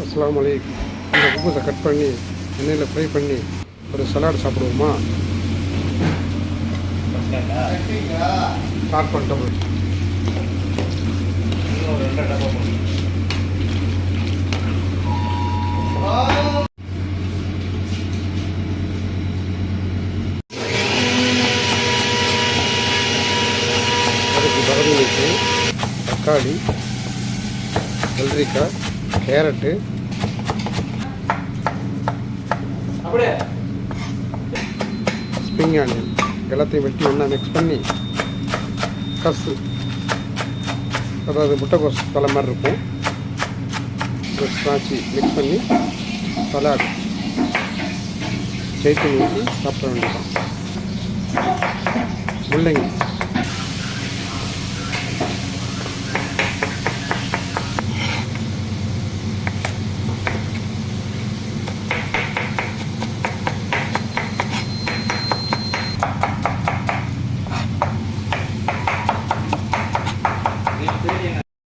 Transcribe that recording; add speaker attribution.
Speaker 1: அஸ்ஸலாமு அலைக்கும். இந்த குப்பூஸை கட் பண்ணி எண்ணெயில் ஃப்ரை பண்ணி ஒரு சலாட் சாப்பிடுவோமா? ஸ்டார்ட் பண்ணிட்டோம். அதுக்கு பரவி வச்சு தக்காளி, வெள்ளரிக்காய், கேரட்டு, ஸ்ப்ரிங் ஆனியன் எல்லாத்தையும் வெட்டி ஒன்றா மிக்ஸ் பண்ணி கசு, அதாவது முட்டைக்கோஸ் தலை மாதிரி இருக்கும், காய்ச்சி மிக்ஸ் பண்ணி சலாட் சேர்த்து ஊற்றி சாப்பிட வேண்டியதான். முள்ளங்கி